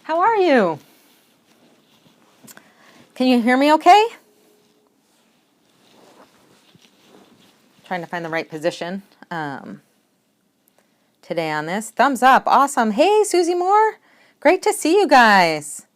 How are you? Can you hear me okay? Trying to find the right position today on this. Thumbs up. Awesome. Hey, Susie Moore. Great to see you guys.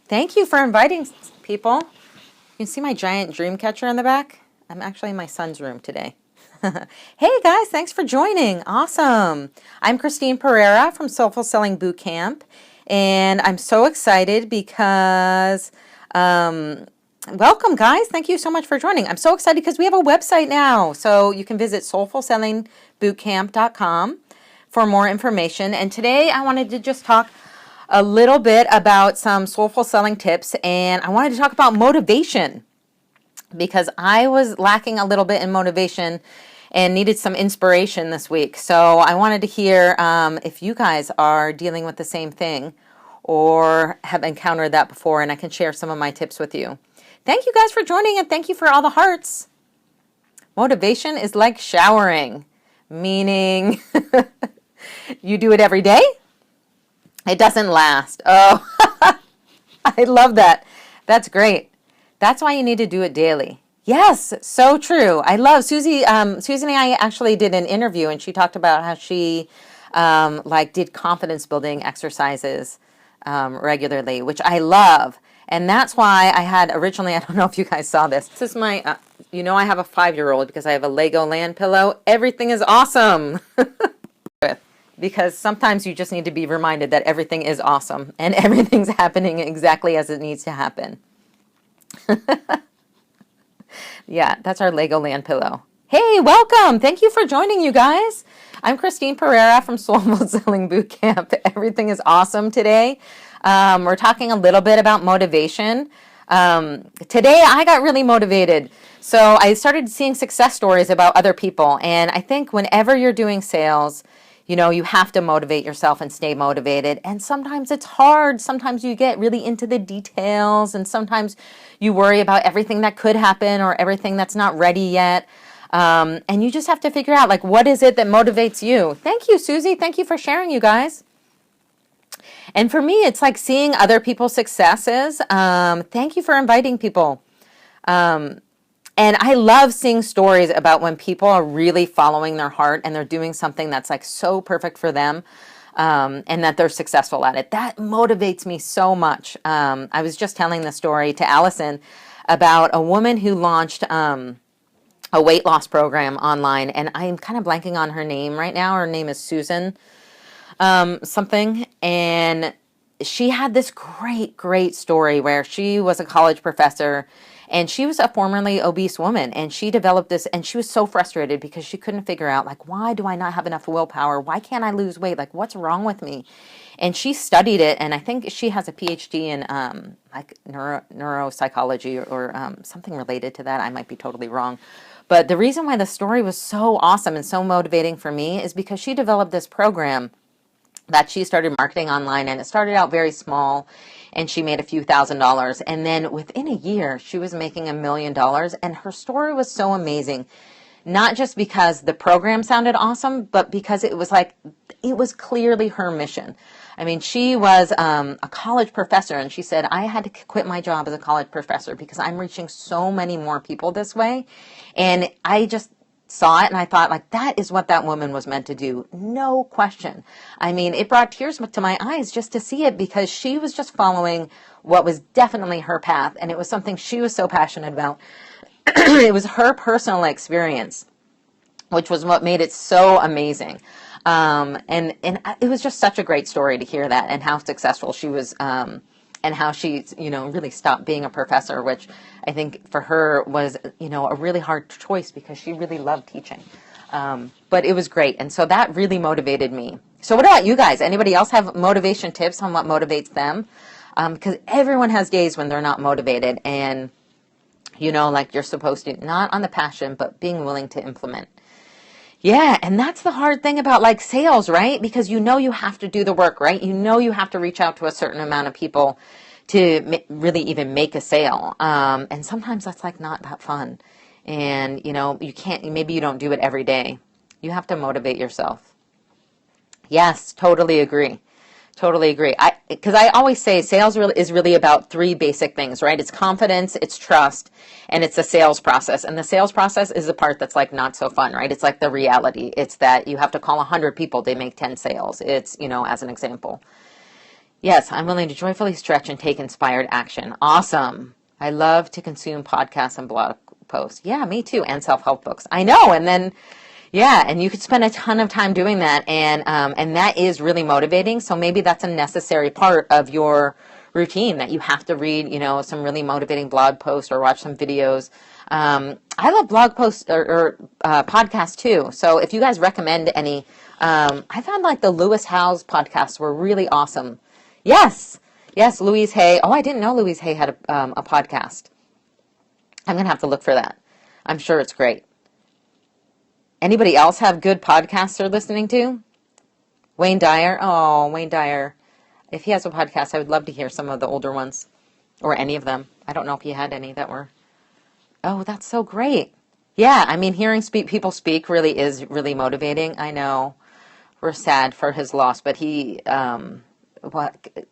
Thank you for inviting people. You can see my giant dream catcher in the back. I'm actually in my son's room today. Hey guys, thanks for joining. Awesome. I'm Christine Pereira from Soulful Selling Bootcamp, and I'm so excited because welcome guys. Thank you so much for joining. I'm so excited because we have a website now. So you can visit soulfulsellingbootcamp.com for more information. And today I wanted to just talk a little bit about some soulful selling tips, and I wanted to talk about motivation because I was lacking a little bit in motivation and needed some inspiration this week. So I wanted to hear if you guys are dealing with the same thing or have encountered that before, and I can share some of my tips with you. Thank you guys for joining, and thank you for all the hearts. Motivation is like showering, meaning you do it every day. It doesn't last. Oh, I love that. That's great. That's why you need to do it daily. Yes, so true. I love Susie. Susie and I actually did an interview, and she talked about how she did confidence building exercises regularly, which I love. And that's why I had originally, I don't know if you guys saw this. This is my, I have a 5-year-old because I have a Lego land pillow. Everything is awesome. Because sometimes you just need to be reminded that everything is awesome and everything's happening exactly as it needs to happen. Yeah, that's our Legoland pillow. Hey, welcome. Thank you for joining, you guys. I'm Christine Pereira from Soulful Selling Bootcamp. Everything is awesome today. We're talking a little bit about motivation. Today, I got really motivated. So I started seeing success stories about other people. And I think whenever you're doing sales, you have to motivate yourself and stay motivated. And sometimes it's hard. Sometimes you get really into the details, and sometimes you worry about everything that could happen or everything that's not ready yet. And you just have to figure out, what is it that motivates you? Thank you, Susie. Thank you for sharing, you guys. And for me, it's like seeing other people's successes. Thank you for inviting people. And I love seeing stories about when people are really following their heart and they're doing something that's so perfect for them, and that they're successful at it. That motivates me so much. I was just telling the story to Allison about a woman who launched a weight loss program online, and I'm kind of blanking on her name right now. Her name is Susan something, and she had this great story where she was a college professor. And she was a formerly obese woman, and she developed this, and she was so frustrated because she couldn't figure out, why do I not have enough willpower? Why can't I lose weight? What's wrong with me? And she studied it, and I think she has a PhD in neuropsychology or something related to that. I might be totally wrong. But the reason why the story was so awesome and so motivating for me is because she developed this program that she started marketing online, and it started out very small, and she made a few $1,000s, and then within a year she was making $1 million. And her story was so amazing, not just because the program sounded awesome, but because it was clearly her mission. I mean, she was a college professor, and she said, I had to quit my job as a college professor because I'm reaching so many more people this way. And I just saw it, and I thought, that is what that woman was meant to do. No question. I mean, it brought tears to my eyes just to see it, because she was just following what was definitely her path, and it was something she was so passionate about. It was her personal experience, which was what made it so amazing. And it was just such a great story to hear that, and how successful she was, and how she, really stopped being a professor, which I think for her was, a really hard choice because she really loved teaching. But it was great. And so that really motivated me. So what about you guys? Anybody else have motivation tips on what motivates them? Because everyone has days when they're not motivated, and, you're supposed to, not on the passion, but being willing to implement. Yeah, and that's the hard thing about sales, right? Because you have to do the work, right? You have to reach out to a certain amount of people to really even make a sale. And sometimes that's not that fun. And, you can't, maybe you don't do it every day. You have to motivate yourself. Yes, totally agree. Totally agree. Because I always say sales really is really about three basic things, right? It's confidence, it's trust, and it's the sales process. And the sales process is the part that's like not so fun, right? It's like the reality. It's that you have to call 100 people to make 10 sales. It's, as an example. Yes, I'm willing to joyfully stretch and take inspired action. Awesome. I love to consume podcasts and blog posts. Yeah, me too. And self-help books. I know. And then, yeah, and you could spend a ton of time doing that. And that is really motivating. So maybe that's a necessary part of your routine, that you have to read, some really motivating blog posts or watch some videos. I love blog posts or podcasts too. So if you guys recommend any, I found like the Lewis Howes podcasts were really awesome. Yes. Yes, Louise Hay. Oh, I didn't know Louise Hay had a podcast. I'm going to have to look for that. I'm sure it's great. Anybody else have good podcasts they're listening to? Wayne Dyer. Oh, Wayne Dyer. If he has a podcast, I would love to hear some of the older ones, or any of them. I don't know if he had any that were. Oh, that's so great. Yeah, I mean, hearing people speak really is really motivating. I know we're sad for his loss, but he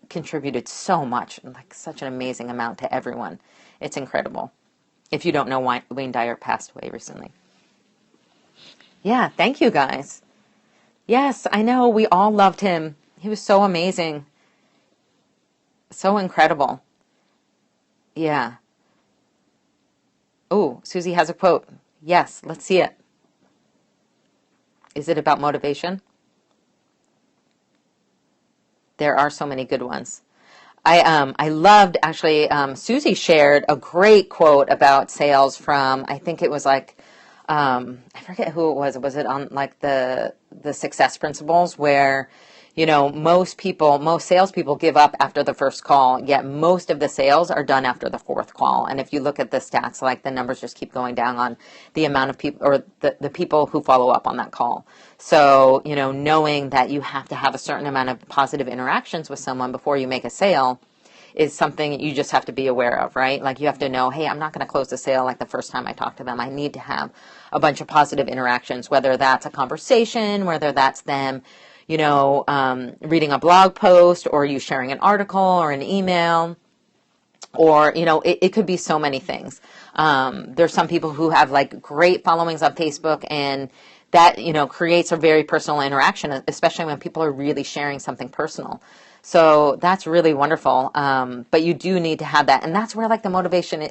contributed so much, like such an amazing amount to everyone. It's incredible. If you don't know, Wayne Dyer passed away recently. Yeah, thank you guys. Yes, I know, we all loved him. He was so amazing. So incredible. Yeah. Oh, Susie has a quote. Yes, let's see it. Is it about motivation? There are so many good ones. I loved, actually, Susie shared a great quote about sales from, I think it was like, I forget who it was. Was it on like the success principles, where, most salespeople give up after the first call, yet most of the sales are done after the fourth call. And if you look at the stats, like the numbers just keep going down on the amount of people, or the people who follow up on that call. So, knowing that you have to have a certain amount of positive interactions with someone before you make a sale is something you just have to be aware of, right? Like you have to know, hey, I'm not going to close the sale like the first time I talk to them. I need to have a bunch of positive interactions, whether that's a conversation, whether that's them, reading a blog post, or you sharing an article or an email, or, it could be so many things. There's some people who have like great followings on Facebook, and that, creates a very personal interaction, especially when people are really sharing something personal. So that's really wonderful. But you do need to have that. And that's where like the motivation,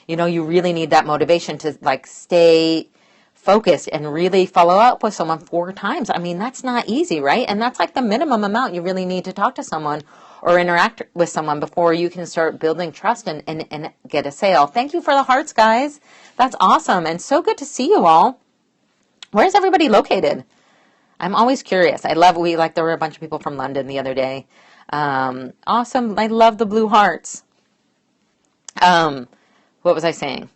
you really need that motivation to like stay focused and really follow up with someone 4 times. I mean, that's not easy, right? And that's like the minimum amount you really need to talk to someone or interact with someone before you can start building trust and get a sale. Thank you for the hearts, guys. That's awesome. And so good to see you all. Where's everybody located? I'm always curious. There were a bunch of people from London the other day. Awesome. I love the blue hearts. What was I saying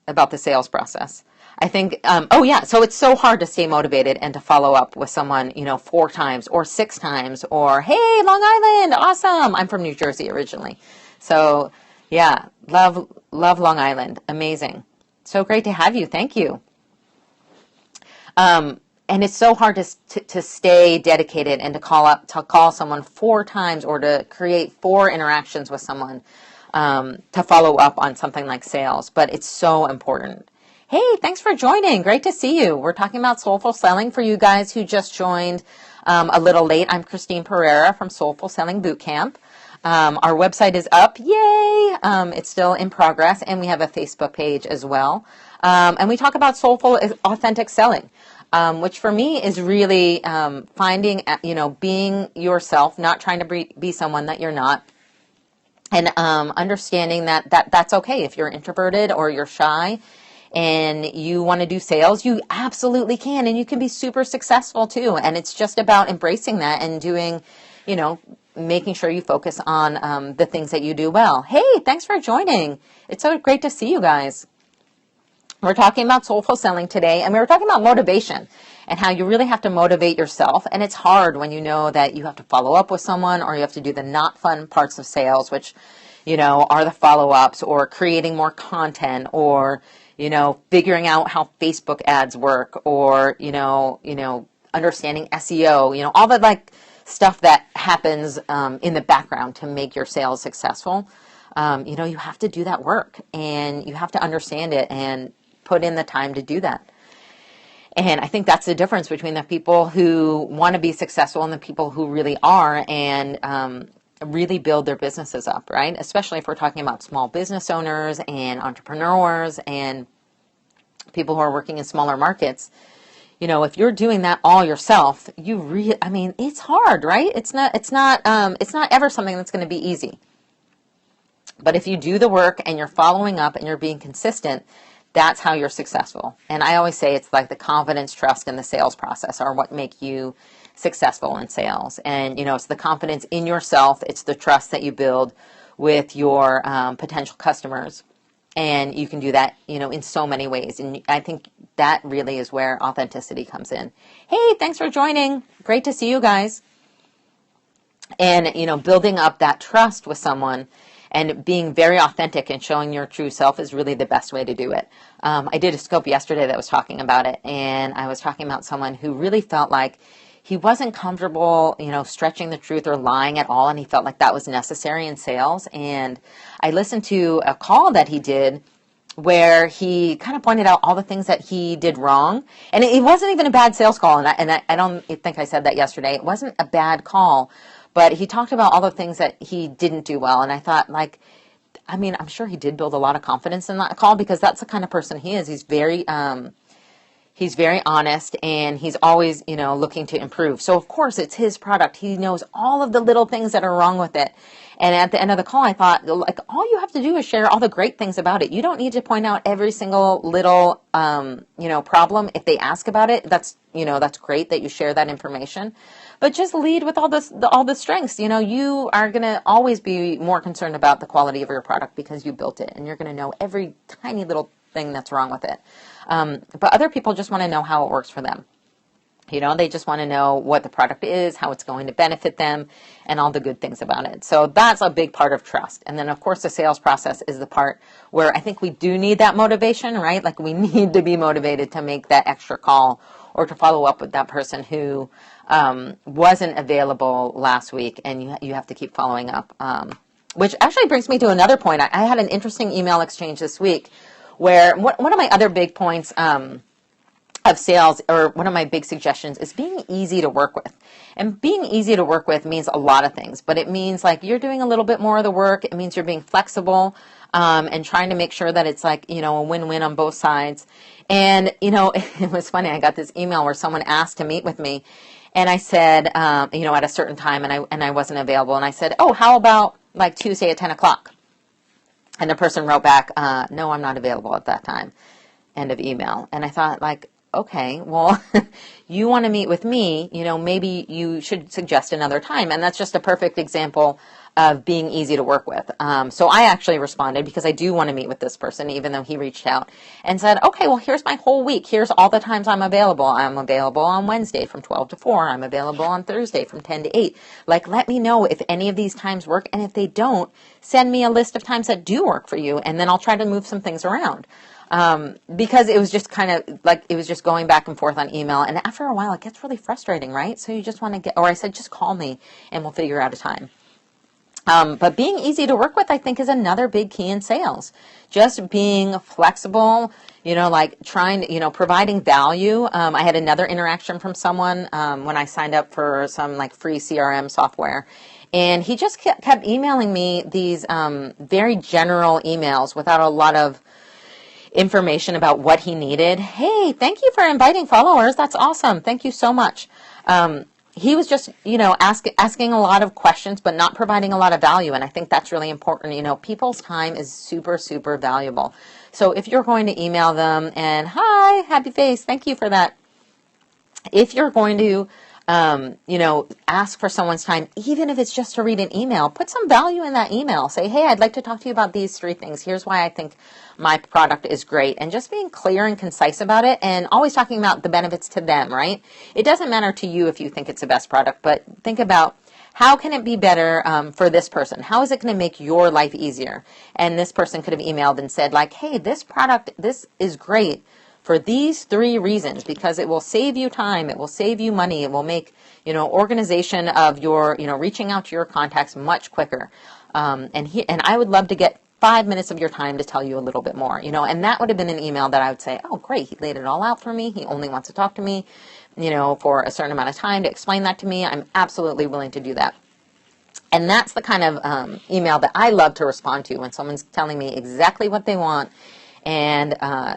about the sales process? I think, so it's so hard to stay motivated and to follow up with someone, 4 times or 6 times, or, hey, Long Island, awesome. I'm from New Jersey originally. So yeah, love Long Island. Amazing. So great to have you. Thank you. And it's so hard to stay dedicated and to call someone 4 times, or to create 4 interactions with someone, to follow up on something like sales. But it's so important. Hey, thanks for joining. Great to see you. We're talking about Soulful Selling for you guys who just joined a little late. I'm Christine Pereira from Soulful Selling Bootcamp. Our website is up. Yay! It's still in progress, and we have a Facebook page as well. And we talk about soulful, authentic selling. Which for me is really finding, being yourself, not trying to be someone that you're not, and understanding that's okay. If you're introverted or you're shy and you want to do sales, you absolutely can, and you can be super successful too. And it's just about embracing that and doing, making sure you focus on the things that you do well. Hey, thanks for joining. It's so great to see you guys. We're talking about soulful selling today, and we were talking about motivation and how you really have to motivate yourself. And it's hard when you know that you have to follow up with someone, or you have to do the not fun parts of sales, which, are the follow-ups, or creating more content, or, figuring out how Facebook ads work, or, understanding SEO, all the like stuff that happens in the background to make your sales successful. You have to do that work, and you have to understand it and put in the time to do that. And I think that's the difference between the people who want to be successful and the people who really are, and really build their businesses up, right? Especially if we're talking about small business owners and entrepreneurs and people who are working in smaller markets. If you're doing that all yourself, it's hard, right? It's not ever something that's going to be easy. But if you do the work and you're following up and you're being consistent, that's how you're successful. And I always say it's like the confidence, trust, and the sales process are what make you successful in sales. And, it's the confidence in yourself. It's the trust that you build with your potential customers. And you can do that, in so many ways. And I think that really is where authenticity comes in. Hey, thanks for joining. Great to see you guys. And, building up that trust with someone and being very authentic and showing your true self is really the best way to do it. I did a scope yesterday that was talking about it, and I was talking about someone who really felt like he wasn't comfortable, stretching the truth or lying at all, and he felt like that was necessary in sales. And I listened to a call that he did where he kind of pointed out all the things that he did wrong. And it wasn't even a bad sales call, and I don't think I said that yesterday. It wasn't a bad call. But he talked about all the things that he didn't do well. And I thought, I'm sure he did build a lot of confidence in that call, because that's the kind of person he is. He's very honest, and he's always, looking to improve. So, of course, it's his product. He knows all of the little things that are wrong with it. And at the end of the call, I thought, all you have to do is share all the great things about it. You don't need to point out every single little, problem. If they ask about it, that's great that you share that information. But just lead with all the strengths. You are going to always be more concerned about the quality of your product because you built it, and you're going to know every tiny little thing that's wrong with it. But other people just want to know how it works for them. They just want to know what the product is, how it's going to benefit them, and all the good things about it. So that's a big part of trust. And then, of course, the sales process is the part where I think we do need that motivation, right? Like, we need to be motivated to make that extra call or to follow up with that person who wasn't available last week, and you have to keep following up. Which actually brings me to another point. I had an interesting email exchange this week where one of my other big points of sales, or one of my big suggestions, is being easy to work with. And being easy to work with means a lot of things, but it means like you're doing a little bit more of the work. It means you're being flexible and trying to make sure that it's like, a win-win on both sides. And, it was funny. I got this email where someone asked to meet with me, and I said, at a certain time, and I wasn't available. And I said, oh, how about like Tuesday at 10 o'clock? And the person wrote back, no, I'm not available at that time. End of email. And I thought, okay, well, you want to meet with me, maybe you should suggest another time. And that's just a perfect example of being easy to work with. So I actually responded, because I do want to meet with this person, even though he reached out and said, okay, well, here's my whole week. Here's all the times I'm available. I'm available on Wednesday from 12 to 4. I'm available on Thursday from 10 to 8. Let me know if any of these times work. And if they don't, send me a list of times that do work for you. And then I'll try to move some things around. Because it was just kind of it was just going back and forth on email. And after a while, it gets really frustrating, right? So you just want to I said, just call me and we'll figure out a time. But being easy to work with, I think, is another big key in sales. Just being flexible, trying to, providing value. I had another interaction from someone when I signed up for some free CRM software. And he just kept emailing me these very general emails without a lot of information about what he needed. Hey, thank you for inviting followers. That's awesome. Thank you so much. He was just, asking a lot of questions, but not providing a lot of value. And I think that's really important. People's time is super, super valuable. So if you're going to email them and, hi, happy face, thank you for that. If you're going to, ask for someone's time, even if it's just to read an email, put some value in that email. Say, hey, I'd like to talk to you about these 3 things. Here's why I think my product is great. And just being clear and concise about it, and always talking about the benefits to them, right? It doesn't matter to you if you think it's the best product, but think about how can it be better for this person? How is it going to make your life easier? And this person could have emailed and said hey, this product, this is great, for these 3 reasons, because it will save you time, it will save you money, it will make, organization of your, reaching out to your contacts much quicker. And I would love to get 5 minutes of your time to tell you a little bit more, and that would have been an email that I would say, oh, great, he laid it all out for me. He only wants to talk to me, for a certain amount of time to explain that to me. I'm absolutely willing to do that. And that's the kind of email that I love to respond to, when someone's telling me exactly what they want and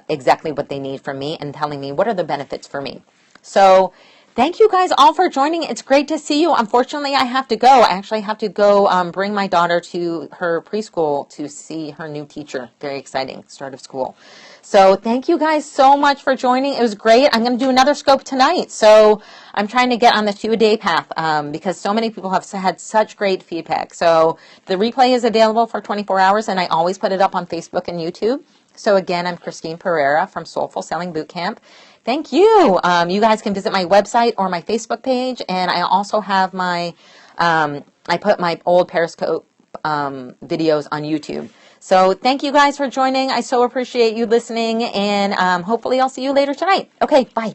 exactly what they need from me, and telling me what are the benefits for me. So thank you guys all for joining. It's great to see you. Unfortunately, I have to go. I actually have to go bring my daughter to her preschool to see her new teacher. Very exciting, start of school. So thank you guys so much for joining. It was great. I'm going to do another scope tonight. So I'm trying to get on the 2-a-day path because so many people have had such great feedback. So the replay is available for 24 hours, and I always put it up on Facebook and YouTube. So again, I'm Christine Pereira from Soulful Selling Bootcamp. Thank you. You guys can visit my website or my Facebook page, and I also have I put my old Periscope videos on YouTube. So thank you guys for joining. I so appreciate you listening, and hopefully I'll see you later tonight. Okay, bye.